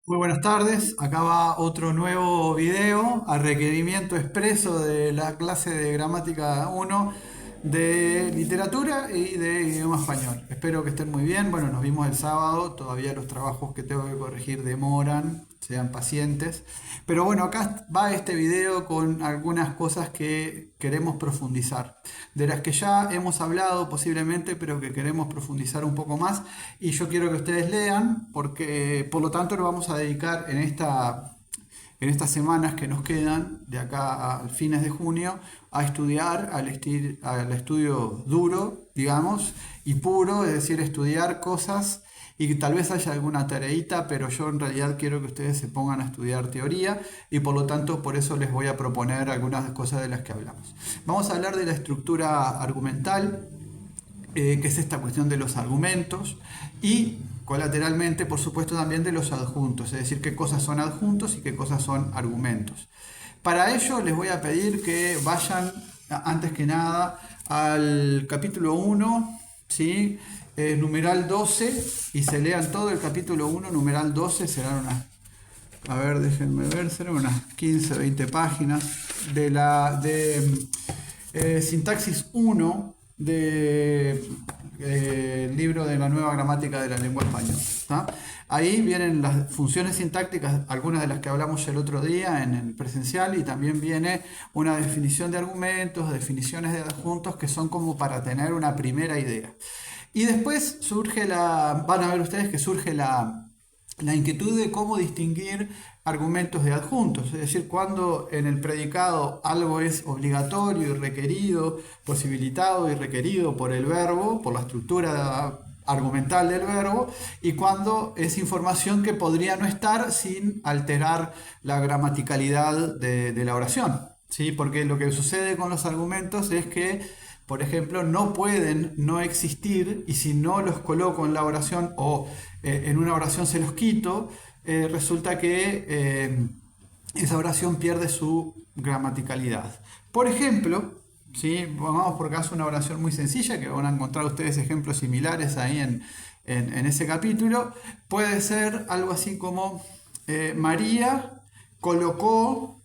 Muy buenas tardes, acá va otro nuevo video a requerimiento expreso de la clase de gramática uno de literatura y de idioma español. Espero que estén muy bien. Bueno, nos vimos el sábado, todavía los trabajos que tengo que corregir demoran, sean pacientes. Pero bueno, acá va este video con algunas cosas que queremos profundizar, de las que ya hemos hablado posiblemente, pero que queremos profundizar un poco más. Y yo quiero que ustedes lean, porque por lo tanto nos vamos a dedicar en estas semanas que nos quedan, de acá a fines de junio, a estudiar al estudio duro, digamos, y puro, es decir, estudiar cosas y que tal vez haya alguna tareita, pero yo en realidad quiero que ustedes se pongan a estudiar teoría y por lo tanto por eso les voy a proponer algunas cosas de las que hablamos. Vamos a hablar de la estructura argumental, que es esta cuestión de los argumentos, y colateralmente, por supuesto, también de los adjuntos, es decir, qué cosas son adjuntos y qué cosas son argumentos. Para ello les voy a pedir que vayan, antes que nada, al capítulo uno, ¿sí? Numeral 12, y se lean todo el capítulo uno, numeral 12, serán unas, a ver, déjenme ver, serán unas 15, 20 páginas de sintaxis uno del libro de la nueva gramática de la lengua española. ¿Tá? Ahí vienen las funciones sintácticas, algunas de las que hablamos el otro día en el presencial, y también viene una definición de argumentos, definiciones de adjuntos, que son como para tener una primera idea. Y después van a ver ustedes que surge la inquietud de cómo distinguir argumentos de adjuntos, es decir, cuando en el predicado algo es obligatorio y requerido, posibilitado y requerido por el verbo, por la estructura argumental del verbo, y cuando es información que podría no estar sin alterar la gramaticalidad de la oración. ¿Sí? Porque lo que sucede con los argumentos es que, por ejemplo, no pueden no existir, y si no los coloco en la oración o en una oración se los quito, resulta que esa oración pierde su gramaticalidad. Por ejemplo, ¿sí? Vamos por caso una oración muy sencilla, que van a encontrar ustedes ejemplos similares ahí en ese capítulo. Puede ser algo así como María colocó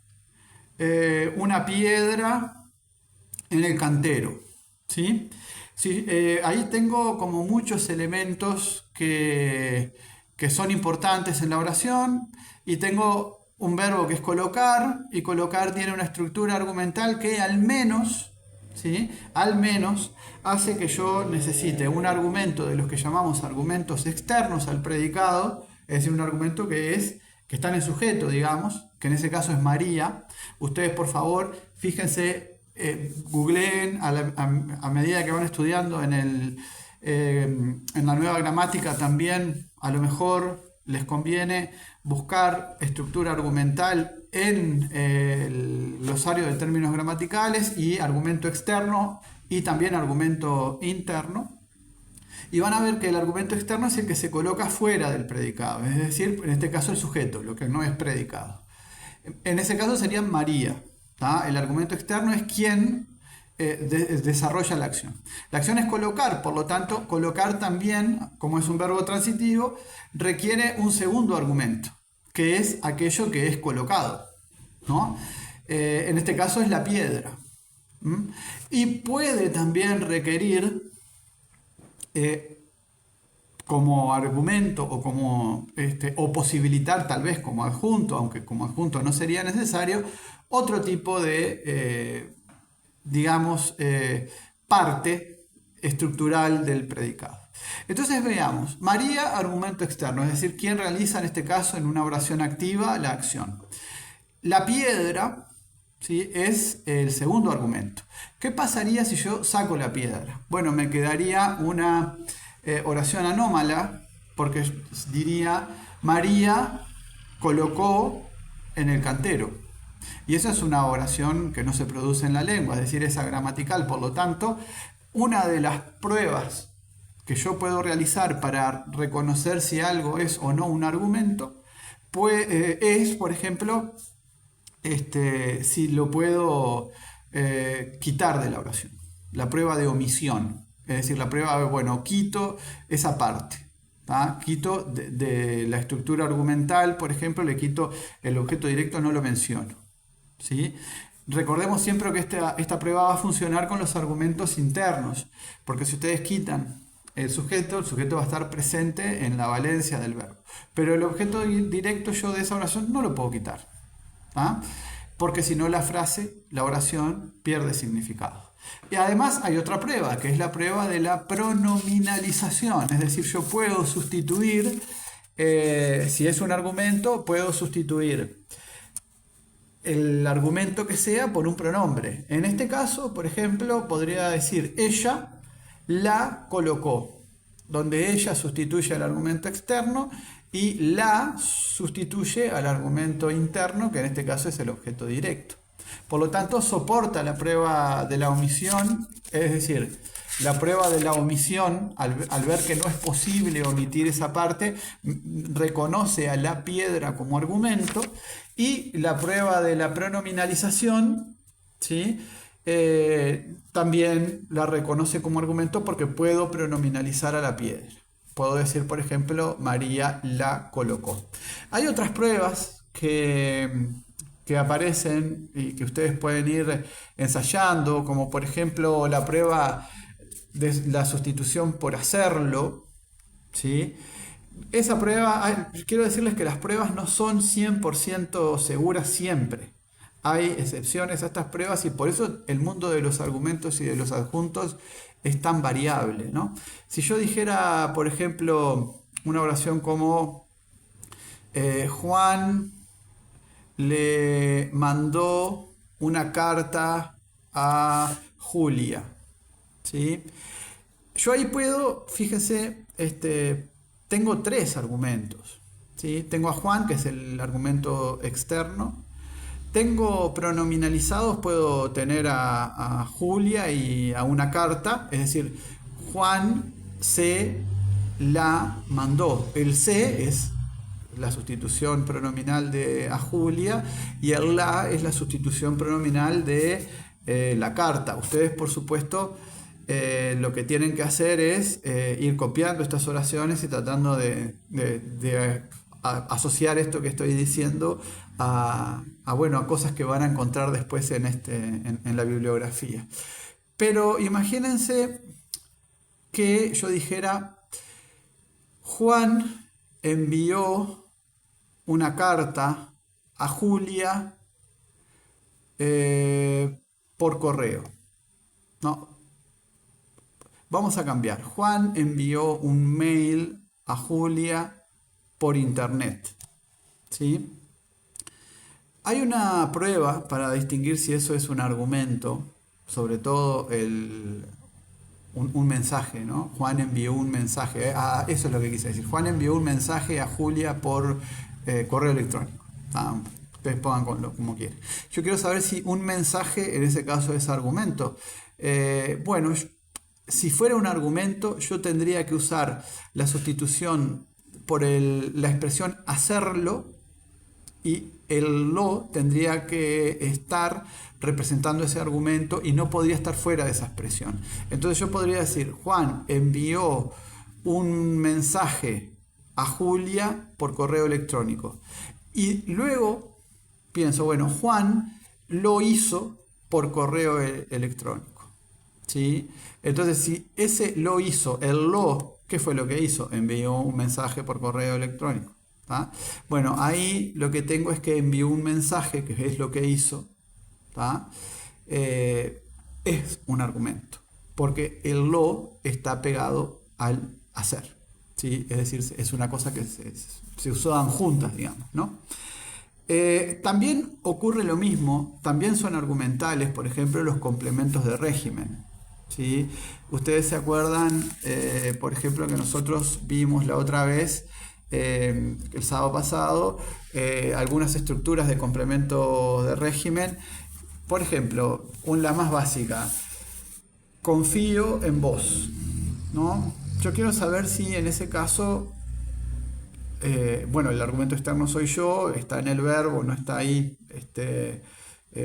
una piedra en el cantero. ¿Sí? Sí, ahí tengo como muchos elementos que son importantes en la oración, y tengo un verbo que es colocar, y colocar tiene una estructura argumental que al menos, ¿sí? Al menos hace que yo necesite un argumento de los que llamamos argumentos externos al predicado, es decir, un argumento que está en el sujeto, digamos, que en ese caso es María. Ustedes, por favor, fíjense, googleen a medida que van estudiando en la nueva gramática también. A lo mejor les conviene buscar estructura argumental en el glosario de términos gramaticales, y argumento externo y también argumento interno. Y van a ver que el argumento externo es el que se coloca fuera del predicado, es decir, en este caso el sujeto, lo que no es predicado. En ese caso sería María. ¿Tá? El argumento externo es quien desarrolla la acción. La acción es colocar, por lo tanto, colocar también, como es un verbo transitivo, requiere un segundo argumento, que es aquello que es colocado, ¿no? En este caso es la piedra. ¿Mm? Y puede también requerir eh, como argumento o posibilitar tal vez como adjunto, aunque como adjunto no sería necesario, otro tipo de, digamos, parte estructural del predicado. Entonces veamos, María, argumento externo, es decir, quien realiza en este caso en una oración activa la acción. La piedra, ¿sí? Es el segundo argumento. ¿Qué pasaría si yo saco la piedra? Bueno, me quedaría una oración anómala, porque diría María colocó en el cantero. Y esa es una oración que no se produce en la lengua, es decir, es agramatical. Por lo tanto, una de las pruebas que yo puedo realizar para reconocer si algo es o no un argumento, pues, es, por ejemplo, si lo puedo quitar de la oración. La prueba de omisión. Es decir, la prueba de, bueno, quito esa parte. ¿tá? Quito de la estructura argumental, por ejemplo, le quito el objeto directo, no lo menciono. ¿Sí? Recordemos siempre que esta prueba va a funcionar con los argumentos internos, porque si ustedes quitan el sujeto va a estar presente en la valencia del verbo. Pero el objeto directo yo de esa oración no lo puedo quitar, ¿ah? Porque si no la frase, la oración pierde significado. Y además hay otra prueba, que es la prueba de la pronominalización, es decir, yo puedo sustituir, si es un argumento, puedo sustituir el argumento que sea por un pronombre. En este caso, por ejemplo, podría decir ella la colocó, donde ella sustituye al argumento externo y la sustituye al argumento interno, que en este caso es el objeto directo. Por lo tanto, soporta la prueba de la omisión, es decir, la prueba de la omisión, al ver que no es posible omitir esa parte, reconoce a la piedra como argumento, y la prueba de la pronominalización, ¿sí? También la reconoce como argumento porque puedo pronominalizar a la piedra. Puedo decir, por ejemplo, María la colocó. Hay otras pruebas que aparecen y que ustedes pueden ir ensayando, como por ejemplo la prueba de la sustitución por hacerlo, ¿sí? Esa prueba, quiero decirles que las pruebas no son 100% seguras siempre. Hay excepciones a estas pruebas y por eso el mundo de los argumentos y de los adjuntos es tan variable, ¿no? Si yo dijera, por ejemplo, una oración como Juan le mandó una carta a Julia, ¿sí? Yo ahí puedo, fíjense, tengo tres argumentos, ¿sí? Tengo a Juan, que es el argumento externo. Tengo pronominalizados, puedo tener a Julia y a una carta, es decir, Juan se la mandó. El se es la sustitución pronominal de a Julia y el la es la sustitución pronominal de la carta. Ustedes, por supuesto, lo que tienen que hacer es ir copiando estas oraciones y tratando de asociar esto que estoy diciendo bueno, a cosas que van a encontrar después en la bibliografía. Pero imagínense que yo dijera, Juan envió una carta a Julia por correo. No, vamos a cambiar. Juan envió un mail a Julia por internet. ¿Sí? Hay una prueba para distinguir si eso es un argumento, sobre todo un mensaje, ¿no? Juan envió un mensaje. Eso es lo que quise decir. Juan envió un mensaje a Julia por correo electrónico. Ustedes pongan como quieran. Yo quiero saber si un mensaje en ese caso es argumento. Bueno, si fuera un argumento, yo tendría que usar la sustitución por la expresión hacerlo, y el lo tendría que estar representando ese argumento y no podría estar fuera de esa expresión. Entonces yo podría decir, Juan envió un mensaje a Julia por correo electrónico. Y luego pienso, bueno, Juan lo hizo por correo electrónico. ¿Sí? Entonces, si ese lo hizo, el lo, ¿qué fue lo que hizo? Envió un mensaje por correo electrónico. ¿Tá? Bueno, ahí lo que tengo es que envió un mensaje, que es lo que hizo, ¿tá? Es un argumento, porque el lo está pegado al hacer, ¿sí? Es decir, es una cosa que se usan juntas, digamos, ¿no? También ocurre lo mismo, también son argumentales, por ejemplo, los complementos de régimen. ¿Sí? Ustedes se acuerdan, por ejemplo, que nosotros vimos la otra vez, el sábado pasado, algunas estructuras de complemento de régimen. Por ejemplo, la más básica, confío en vos, ¿no? Yo quiero saber si en ese caso, bueno, el argumento externo soy yo, está en el verbo, no está ahí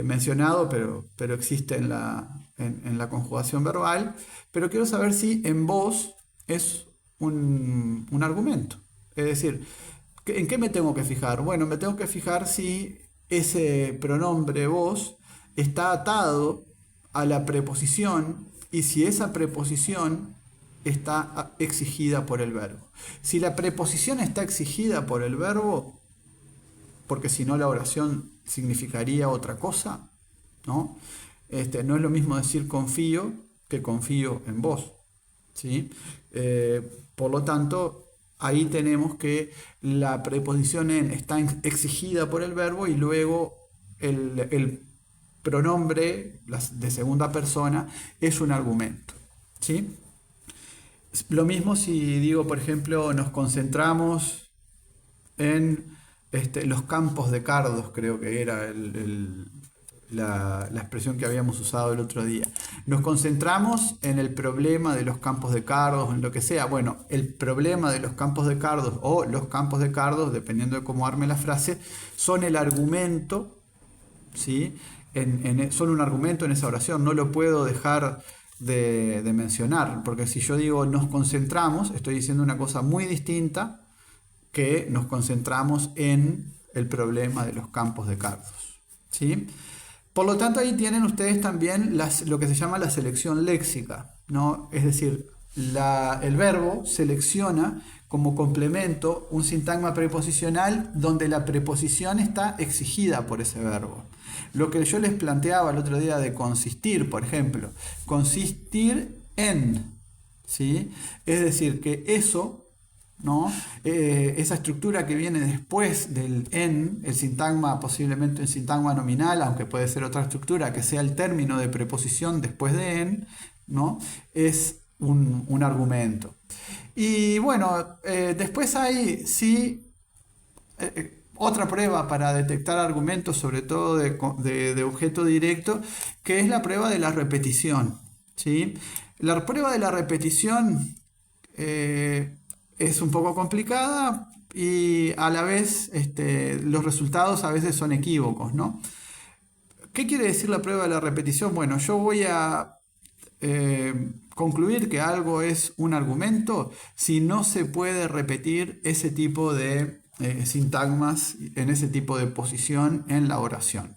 mencionado, pero existe en la conjugación verbal. Pero quiero saber si en vos es un argumento. Es decir, ¿en qué me tengo que fijar? Bueno, me tengo que fijar si ese pronombre vos está atado a la preposición y si esa preposición está exigida por el verbo. Si la preposición está exigida por el verbo, porque si no la oración significaría otra cosa, ¿no? No es lo mismo decir confío que confío en vos, ¿sí? Por lo tanto, ahí tenemos que la preposición en está exigida por el verbo y luego el pronombre de segunda persona es un argumento, ¿sí? Lo mismo si digo, por ejemplo, nos concentramos en los campos de cardos, creo que era la expresión que habíamos usado el otro día. Nos concentramos en el problema de los campos de cardos, en lo que sea. Bueno, el problema de los campos de cardos o los campos de cardos, dependiendo de cómo arme la frase, son el argumento, ¿sí? Son un argumento en esa oración, no lo puedo dejar de mencionar, porque si yo digo nos concentramos, estoy diciendo una cosa muy distinta que nos concentramos en el problema de los campos de cardos, ¿sí? Por lo tanto, ahí tienen ustedes también lo que se llama la selección léxica, ¿no? Es decir, el verbo selecciona como complemento un sintagma preposicional donde la preposición está exigida por ese verbo. Lo que yo les planteaba el otro día de consistir, por ejemplo, consistir en, ¿sí? Es decir, que eso, ¿no? Esa estructura que viene después del en, el sintagma, posiblemente un sintagma nominal, aunque puede ser otra estructura, que sea el término de preposición después de en, ¿no? Es un argumento. Y bueno, después hay sí otra prueba para detectar argumentos, sobre todo de objeto directo, que es la prueba de la repetición, ¿sí? La prueba de la repetición es un poco complicada y a la vez los resultados a veces son equívocos, ¿no? ¿Qué quiere decir la prueba de la repetición? Bueno, yo voy a concluir que algo es un argumento si no se puede repetir ese tipo de sintagmas en ese tipo de posición en la oración.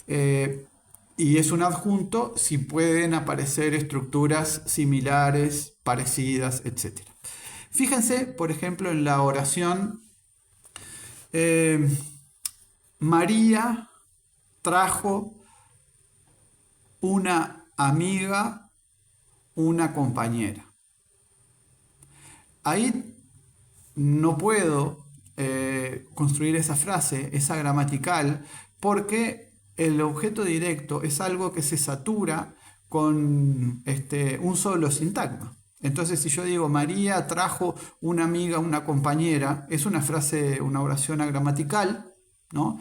Y es un adjunto si pueden aparecer estructuras similares, parecidas, etc. Fíjense, por ejemplo, en la oración María trajo una amiga, una compañera. Ahí no puedo construir esa frase, esa gramatical, porque el objeto directo es algo que se satura con un solo sintagma. Entonces, si yo digo María trajo una amiga, una compañera, es una frase, una oración agramatical, ¿no?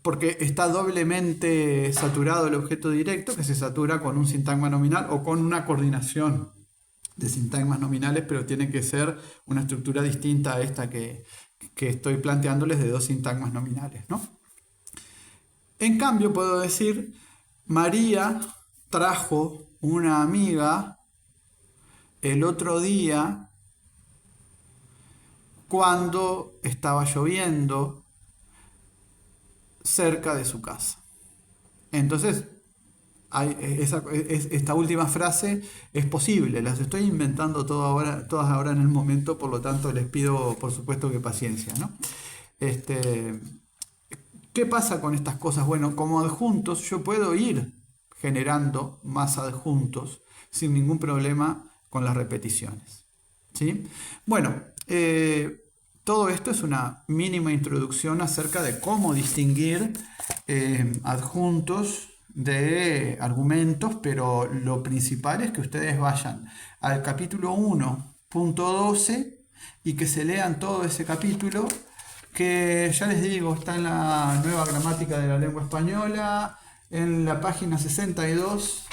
Porque está doblemente saturado el objeto directo, que se satura con un sintagma nominal o con una coordinación de sintagmas nominales, pero tiene que ser una estructura distinta a esta que estoy planteándoles de dos sintagmas nominales, ¿no? En cambio, puedo decir María trajo una amiga el otro día cuando estaba lloviendo cerca de su casa. Entonces, esta última frase es posible, las estoy inventando todas ahora en el momento, por lo tanto les pido por supuesto que paciencia, ¿no? ¿Qué pasa con estas cosas? Bueno, como adjuntos yo puedo ir generando más adjuntos sin ningún problema con las repeticiones, ¿sí? Bueno, todo esto es una mínima introducción acerca de cómo distinguir adjuntos de argumentos, pero lo principal es que ustedes vayan al capítulo 1.12 y que se lean todo ese capítulo, que ya les digo, está en la Nueva Gramática de la Lengua Española, en la página 62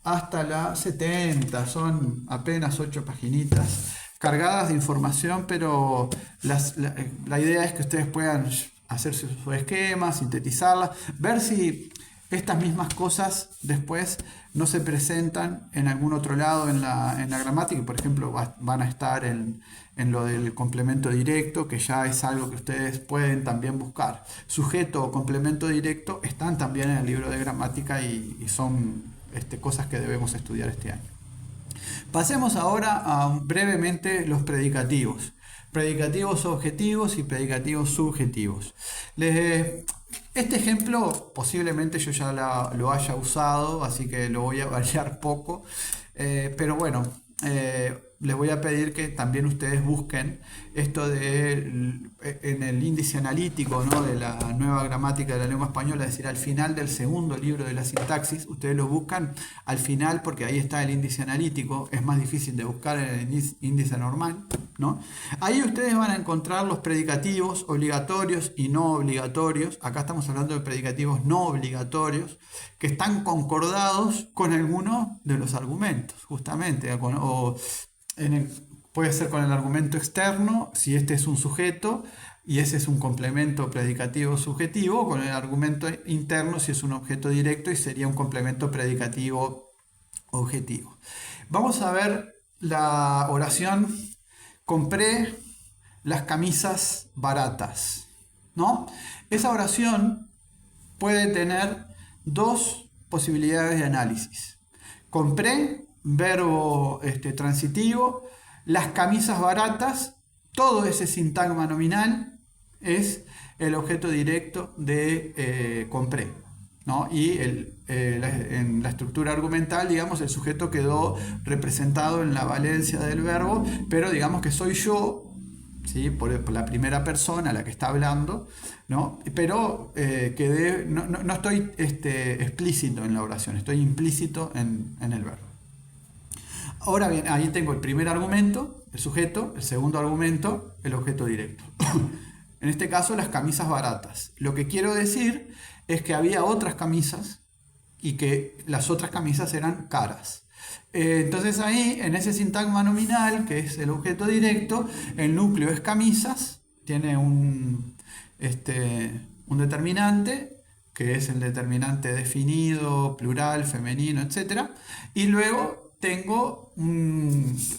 hasta la 70, son apenas 8 paginitas cargadas de información, pero la idea es que ustedes puedan hacer su esquema, sintetizarla, ver si estas mismas cosas después no se presentan en algún otro lado en la gramática, y por ejemplo van a estar en lo del complemento directo, que ya es algo que ustedes pueden también buscar. Sujeto o complemento directo están también en el libro de gramática y son cosas que debemos estudiar este año. Pasemos ahora a brevemente los predicativos. Predicativos objetivos y predicativos subjetivos. Este ejemplo posiblemente yo ya lo haya usado, así que lo voy a variar poco, pero bueno, les voy a pedir que también ustedes busquen esto en el índice analítico, ¿no?, de la nueva gramática de la lengua española, es decir, al final del segundo libro de la sintaxis. Ustedes lo buscan al final porque ahí está el índice analítico, es más difícil de buscar en el índice normal, ¿no? Ahí ustedes van a encontrar los predicativos obligatorios y no obligatorios. Acá estamos hablando de predicativos no obligatorios que están concordados con alguno de los argumentos, justamente, puede ser con el argumento externo, si este es un sujeto y ese es un complemento predicativo subjetivo, con el argumento interno si es un objeto directo y sería un complemento predicativo objetivo. Vamos a ver la oración: compré las camisas baratas, ¿no? Esa oración puede tener dos posibilidades de análisis. Compré, verbo transitivo, las camisas baratas, todo ese sintagma nominal es el objeto directo de compré, ¿no? Y en la estructura argumental, digamos, el sujeto quedó representado en la valencia del verbo, pero digamos que soy yo, ¿sí?, por la primera persona la que está hablando, ¿no? Pero no estoy explícito en la oración, estoy implícito en el verbo. Ahora bien, ahí tengo el primer argumento, el sujeto; el segundo argumento, el objeto directo. En este caso, las camisas baratas. Lo que quiero decir es que había otras camisas y que las otras camisas eran caras. Entonces ahí, en ese sintagma nominal, que es el objeto directo, el núcleo es camisas, tiene un determinante, que es el determinante definido, plural, femenino, etc. Y luego tengo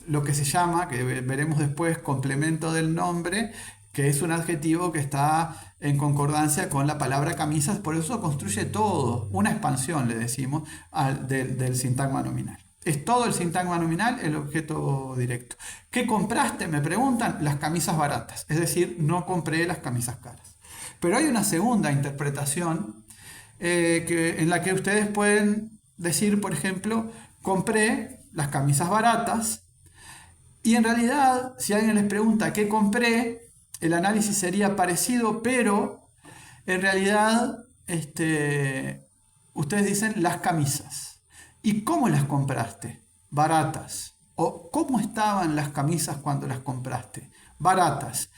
lo que se llama, que veremos después, complemento del nombre, que es un adjetivo que está en concordancia con la palabra camisas. Por eso construye todo, una expansión, le decimos, del sintagma nominal. Es todo el sintagma nominal el objeto directo. ¿Qué compraste?, me preguntan. Las camisas baratas, es decir, no compré las camisas caras. Pero hay una segunda interpretación en la que ustedes pueden decir, por ejemplo, compré las camisas baratas, y en realidad, si alguien les pregunta qué compré, el análisis sería parecido, pero en realidad ustedes dicen las camisas. ¿Y cómo las compraste? Baratas. ¿O cómo estaban las camisas cuando las compraste? Baratas.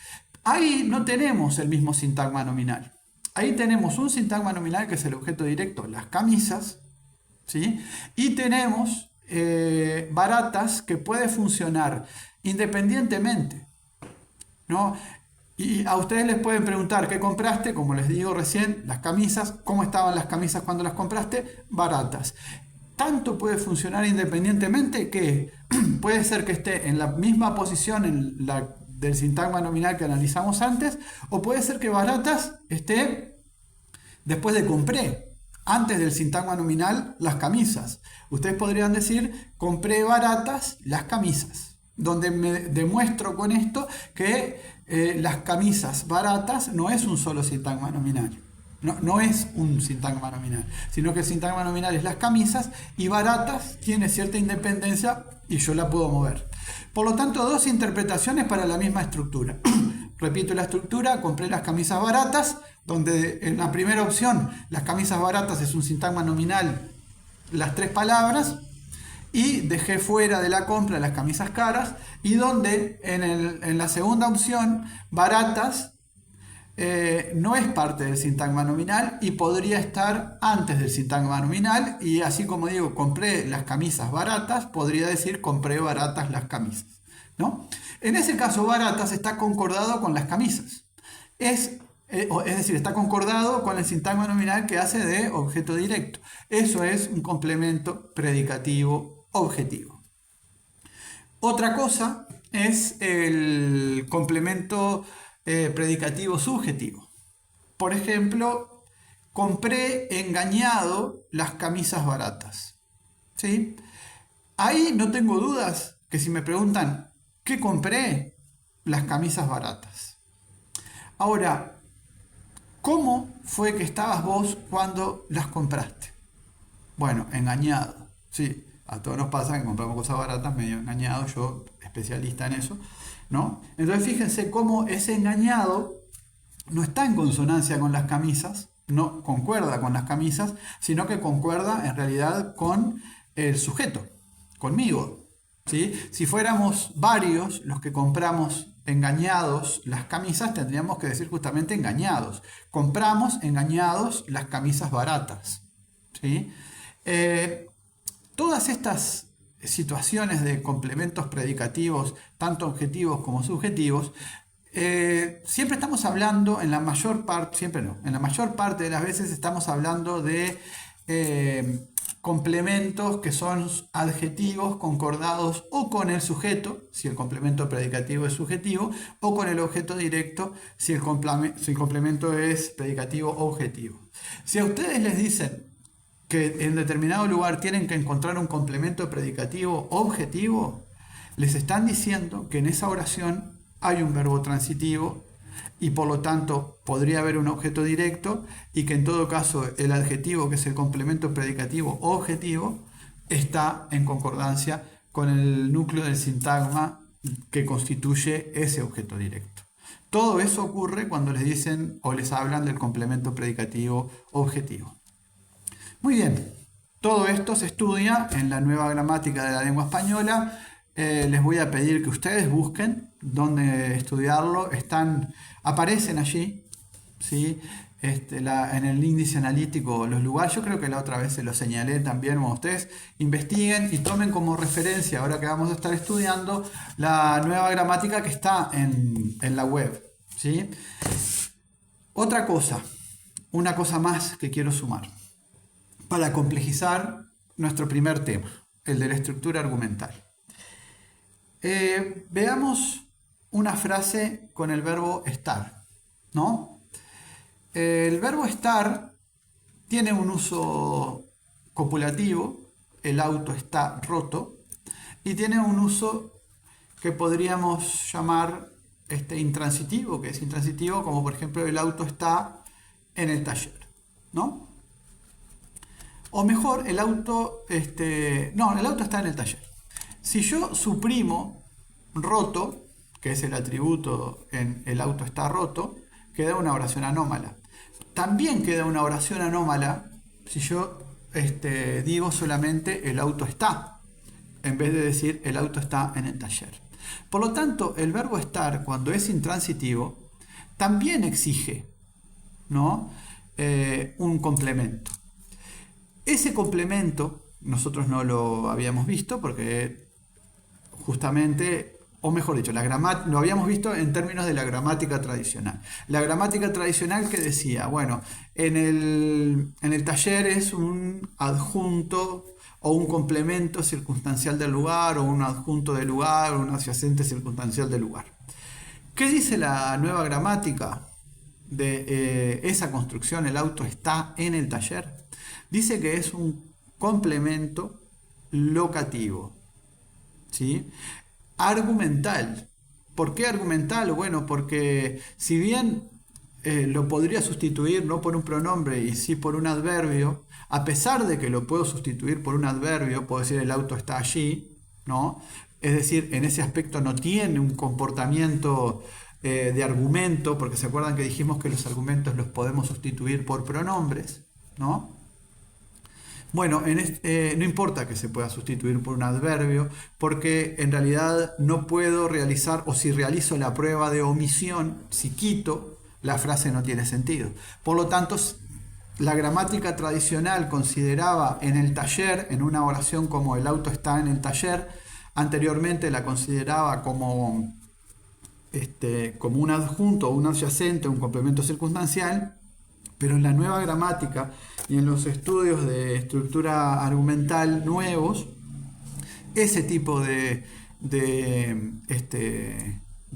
Ahí no tenemos el mismo sintagma nominal. Ahí tenemos un sintagma nominal que es el objeto directo, las camisas, ¿sí? Y tenemos baratas, que puede funcionar independientemente, ¿no? Y a ustedes les pueden preguntar qué compraste, como les digo recién, las camisas. ¿Cómo estaban las camisas cuando las compraste? Baratas. Tanto puede funcionar independientemente que puede ser que esté en la misma posición del sintagma nominal que analizamos antes, o puede ser que baratas esté después de compré, antes del sintagma nominal, las camisas. Ustedes podrían decir, compré baratas las camisas, donde me demuestro con esto que las camisas baratas no es un solo sintagma nominal. No es un sintagma nominal, sino que el sintagma nominal es las camisas, y baratas tiene cierta independencia y yo la puedo mover. Por lo tanto, dos interpretaciones para la misma estructura. Repito la estructura: compré las camisas baratas, donde en la primera opción las camisas baratas es un sintagma nominal, las tres palabras, y dejé fuera de la compra las camisas caras, y donde en la segunda opción baratas no es parte del sintagma nominal y podría estar antes del sintagma nominal, y así como digo compré las camisas baratas, podría decir compré baratas las camisas, ¿no? En ese caso baratas está concordado con las camisas. Es Es decir, está concordado con el sintagma nominal que hace de objeto directo. Eso es un complemento predicativo objetivo. Otra cosa es el complemento predicativo subjetivo. Por ejemplo, compré engañado las camisas baratas. ¿Sí? Ahí no tengo dudas que si me preguntan, ¿qué compré? Las camisas baratas. Ahora, ¿cómo fue que estabas vos cuando las compraste? Bueno, engañado. Sí, a todos nos pasa que compramos cosas baratas, medio engañado, yo especialista en eso, ¿no? Entonces fíjense cómo ese engañado no está en consonancia con las camisas, no concuerda con las camisas, sino que concuerda en realidad con el sujeto, conmigo. ¿Sí? Si fuéramos varios los que compramos engañados las camisas, tendríamos que decir justamente engañados. Compramos engañados las camisas baratas. ¿Sí? Todas estas situaciones de complementos predicativos, tanto objetivos como subjetivos, siempre estamos hablando, en la mayor parte, siempre no, en la mayor parte de las veces estamos hablando de complementos que son adjetivos concordados o con el sujeto, si el complemento predicativo es subjetivo, o con el objeto directo, si el complemento es predicativo objetivo. Si a ustedes les dicen que en determinado lugar tienen que encontrar un complemento predicativo objetivo, les están diciendo que en esa oración hay un verbo transitivo y por lo tanto podría haber un objeto directo y que en todo caso el adjetivo, que es el complemento predicativo objetivo, está en concordancia con el núcleo del sintagma que constituye ese objeto directo. Todo eso ocurre cuando les dicen o les hablan del complemento predicativo objetivo. Muy bien, todo esto se estudia en la nueva gramática de la lengua española. Les voy a pedir que ustedes busquen dónde estudiarlo. Aparecen allí, ¿sí? En el índice analítico los lugares. Yo creo que la otra vez se lo señalé también. Bueno, ustedes investiguen y tomen como referencia, ahora que vamos a estar estudiando, la nueva gramática que está en la web, ¿sí? Otra cosa, una cosa más que quiero sumar para complejizar nuestro primer tema, el de la estructura argumental. Veamos una frase con el verbo estar, ¿no? El verbo estar tiene un uso copulativo, el auto está roto, y tiene un uso que podríamos llamar intransitivo, que es intransitivo, como por ejemplo el auto está en el taller, ¿no? O mejor, el auto está en el taller. Si yo suprimo roto, que es el atributo en el auto está roto, queda una oración anómala. También queda una oración anómala si yo digo solamente el auto está, en vez de decir el auto está en el taller. Por lo tanto, el verbo estar, cuando es intransitivo, también exige, ¿no? Un complemento. Ese complemento nosotros no lo habíamos visto porque justamente, o mejor dicho, lo habíamos visto en términos de la gramática tradicional. La gramática tradicional que decía, bueno, en el taller es un adjunto o un complemento circunstancial del lugar, o un adjunto del lugar, o un adyacente circunstancial del lugar. ¿Qué dice la nueva gramática de esa construcción? El auto está en el taller. Dice que es un complemento locativo, ¿sí? Argumental. ¿Por qué argumental? Bueno, porque si bien lo podría sustituir no por un pronombre y sí por un adverbio, a pesar de que lo puedo sustituir por un adverbio, puedo decir el auto está allí, ¿no? Es decir, en ese aspecto no tiene un comportamiento de argumento, porque se acuerdan que dijimos que los argumentos los podemos sustituir por pronombres, ¿no? Bueno, no importa que se pueda sustituir por un adverbio, porque en realidad no puedo realizar, o si realizo la prueba de omisión, si quito, la frase no tiene sentido. Por lo tanto, la gramática tradicional consideraba en el taller, en una oración como el auto está en el taller, anteriormente la consideraba como como un adjunto, un adyacente, un complemento circunstancial, pero en la nueva gramática y en los estudios de estructura argumental nuevos, ese tipo de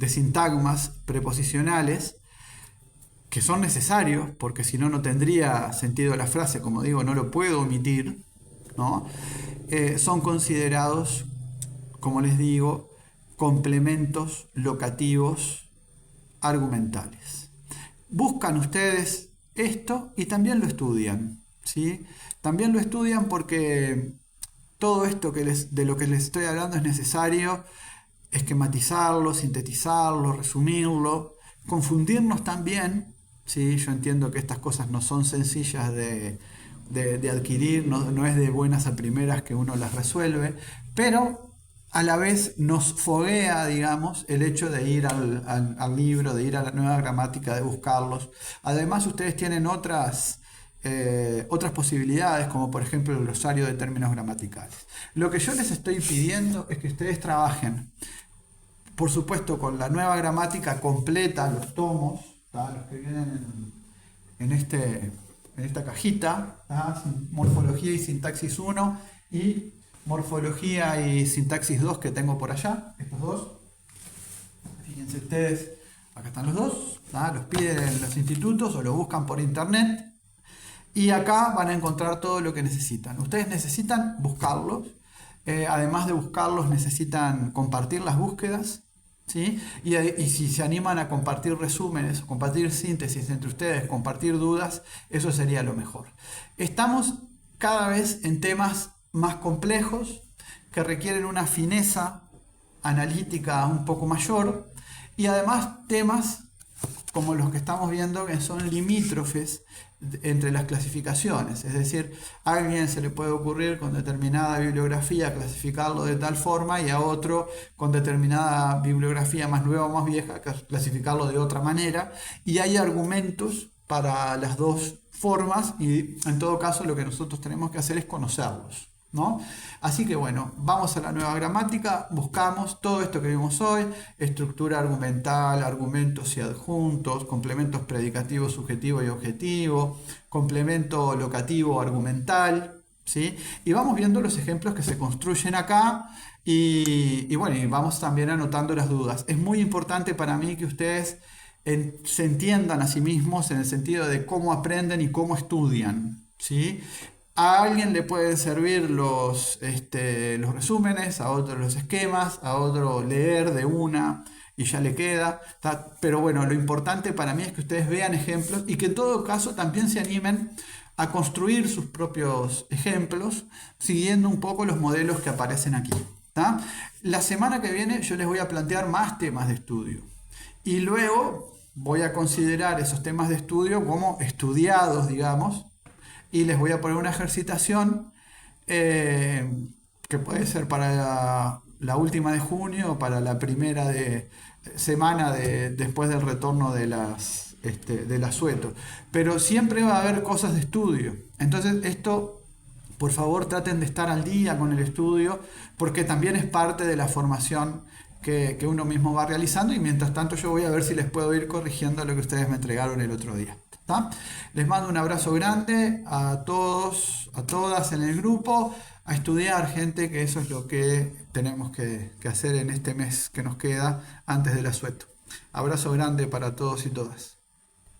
sintagmas preposicionales que son necesarios, porque si no, no tendría sentido la frase, como digo, no lo puedo omitir, ¿no? Son considerados, como les digo, complementos locativos argumentales. Buscan ustedes esto y también lo estudian, ¿sí? También lo estudian porque todo esto de lo que les estoy hablando es necesario esquematizarlo, sintetizarlo, resumirlo, confundirnos también, ¿sí? Yo entiendo que estas cosas no son sencillas de adquirir, no es de buenas a primeras que uno las resuelve, pero a la vez nos foguea, digamos, el hecho de ir al libro, de ir a la nueva gramática, de buscarlos. Además, ustedes tienen otras posibilidades, como por ejemplo el glosario de términos gramaticales. Lo que yo les estoy pidiendo es que ustedes trabajen, por supuesto, con la nueva gramática completa, los tomos, ¿tá? Los que vienen en esta cajita, ¿tá? Morfología y sintaxis 1 y morfología y sintaxis 2 que tengo por allá, estos dos. Fíjense ustedes, acá están los dos, ¿tá? Los piden en los institutos o los buscan por internet. Y acá van a encontrar todo lo que necesitan. Ustedes necesitan buscarlos. Además de buscarlos, necesitan compartir las búsquedas. ¿Sí? Y si se animan a compartir resúmenes, compartir síntesis entre ustedes, compartir dudas, eso sería lo mejor. Estamos cada vez en temas más complejos que requieren una fineza analítica un poco mayor y además temas como los que estamos viendo que son limítrofes entre las clasificaciones, es decir, a alguien se le puede ocurrir con determinada bibliografía clasificarlo de tal forma y a otro con determinada bibliografía más nueva o más vieja clasificarlo de otra manera, y hay argumentos para las dos formas y en todo caso lo que nosotros tenemos que hacer es conocerlos, ¿no? Así que bueno, vamos a la nueva gramática, buscamos todo esto que vimos hoy: estructura argumental, argumentos y adjuntos, complementos predicativo, subjetivo y objetivo, complemento locativo argumental, ¿sí? Y vamos viendo los ejemplos que se construyen acá y bueno, y vamos también anotando las dudas. Es muy importante para mí que ustedes se entiendan a sí mismos en el sentido de cómo aprenden y cómo estudian, ¿sí? A alguien le pueden servir los resúmenes, a otro los esquemas, a otro leer de una y ya le queda. Pero bueno, lo importante para mí es que ustedes vean ejemplos y que en todo caso también se animen a construir sus propios ejemplos siguiendo un poco los modelos que aparecen aquí. ¿Tá? La semana que viene yo les voy a plantear más temas de estudio y luego voy a considerar esos temas de estudio como estudiados, digamos, y les voy a poner una ejercitación que puede ser para la última de junio o para la primera semana después del retorno del asueto. Pero siempre va a haber cosas de estudio. Entonces esto, por favor, traten de estar al día con el estudio porque también es parte de la formación que uno mismo va realizando, y mientras tanto yo voy a ver si les puedo ir corrigiendo lo que ustedes me entregaron el otro día. ¿Tá? Les mando un abrazo grande a todos, a todas en el grupo, a estudiar, gente, que eso es lo que tenemos que hacer en este mes que nos queda antes del asueto. Abrazo grande para todos y todas.